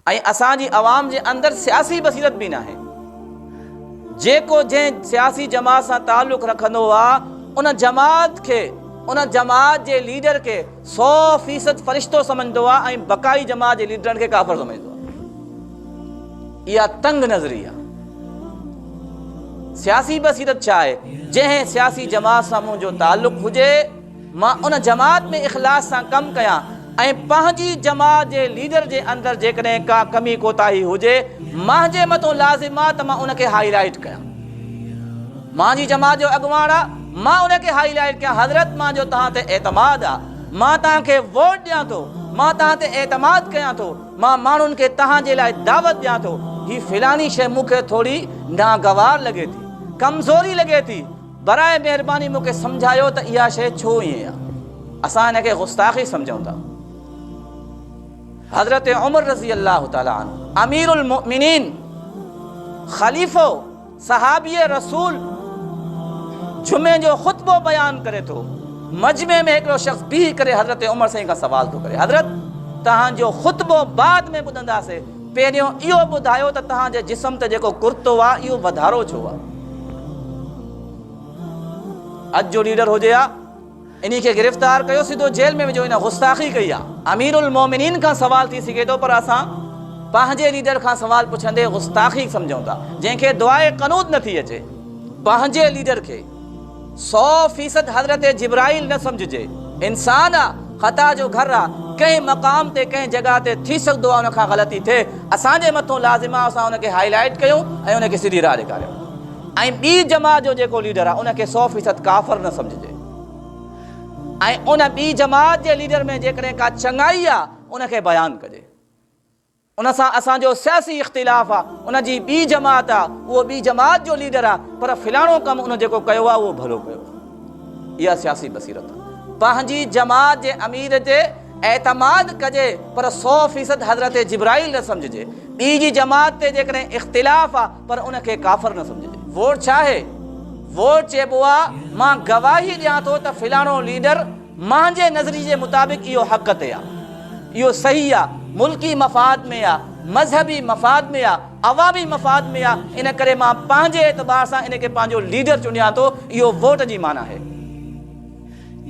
ऐं असांजी आवाम जे अंदरि सियासी बसीरत बि न आहे। जेको जंहिं सियासी जमात सां ताल्लुक़ रखंदो आहे उन जमात जे लीडर खे 100% फ़रिश्तो समझंदो आहे ऐं बक़ाई जमात जे लीडरनि खे काफ़िर समझंदो आहे। इहा तंग नज़री आहे। सियासी बसीरत छा आहे? जंहिं सियासी जमात सां मुंहिंजो ताल्लुक़ हुजे मां उन जमात में इख़लास सां कमु कयां ऐं पंहिंजी जमात जे लीडर जे अंदरि जेकॾहिं का कमी कोताही हुजे मुंहिंजे मथां लाज़िम आहे त मां उनखे हाईलाइट कयां। मुंहिंजी जमात जो अॻुवाण आहे, मां उनखे हाईलाइट कयां, हज़रत मुंहिंजो तव्हां ते एतमाद आहे, मां तव्हांखे वोट ॾियां थो, मां तव्हां ते एतमाद कयां थो, मां माण्हुनि खे तव्हांजे लाइ दावत ॾियां थो। ही फ़िलानी शइ मूंखे थोरी नागवार लॻे थी, कमज़ोरी लॻे थी, बराए महिरबानी मूंखे सम्झायो त इहा शइ छो ईअं आहे। असां हिनखे गुस्ताख़ी सम्झूं था। हज़रत उमर रज़ी अल्लाह ताला अन्हु अमीरुल मोमिनीन ख़लीफ़ो सहाबी रसूल जुमे जो ख़ुतबो बयान करे थो। मजमे में हिकिड़ो शख़्स बीह करे हज़रत उमर साईं खां सवाल थो करे, हज़रत तव्हांजो ख़ुतबो बाद में ॿुधंदासीं, पहिरियों इहो ॿुधायो त तव्हांजे जिस्म ते जेको कुर्तो आहे इहो वधारो छो आहे? अॼु जो लीडर हुजे हा इन खे गिरफ़्तार कयो, सिधो जेल में विझो, इन गुस्ताख़ी कई आहे। अमीरुल मोमिनीन खां सवाल थी सघे थो, पर असां पंहिंजे लीडर खां सवाल पुछंदे गुस्ताख़ी सम्झूं था। जंहिंखे दुआए क़नूत नथी अचे, पंहिंजे लीडर खे 100% हज़रत जिब्राइल न सम्झिजे। इंसान आहे, ख़ता जो घर आहे, कंहिं मक़ाम ते कंहिं जॻह ते थी सघंदो आहे उनखां ग़लती थिए। असांजे मथां लाज़िम आहे असां उनखे हाईलाइट कयूं ऐं उनखे सिधी राह ॾेखारियूं। ऐं ॿी जमात जो जेको लीडर आहे उनखे 100% काफ़िर न सम्झिजे। ऐं उन ॿी जमात जे लीडर में जेकॾहिं का चङाई आहे उनखे बयानु कजे। उन सां असांजो सियासी इख़्तिलाफ़ आहे, उनजी ॿी जमात आहे, उहो ॿी जमात जो लीडर आहे, पर फ़िलाणो कमु उन जेको कयो आहे उहो भलो कयो। इहा सियासी बसीरत आहे। पंहिंजी जमात जे अमीर ते एतमाद कजे, पर 100% हज़रत जिब्राइल न सम्झिजे। ॿी जी जमात ते जेकॾहिं इख़्तिलाफ़ आहे पर उनखे काफ़िर न सम्झिजे। वोट छा आहे? वोट चइबो आहे मां गवाही ॾियां थो त फ़िलाणो लीडर मुंहिंजे नज़रिये जे मुताबिक़ इहो हक़ ते आहे, इहो सही आहे, मुल्की मफ़ाद में आहे, मज़हबी मफ़ाद में आहे, अवामी मफ़ाद में आहे। इन करे मां पंहिंजे एतबार सां इनखे पंहिंजो लीडर चुनियां थो। इहो वोट जी माना आहे।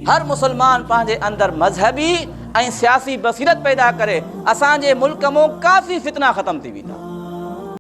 हर मुसलमान पंहिंजे अंदरि मज़हबी ऐं सियासी बसीरत पैदा करे असांजे मुल्क में काफ़ी फितना ख़तम थी वेंदा।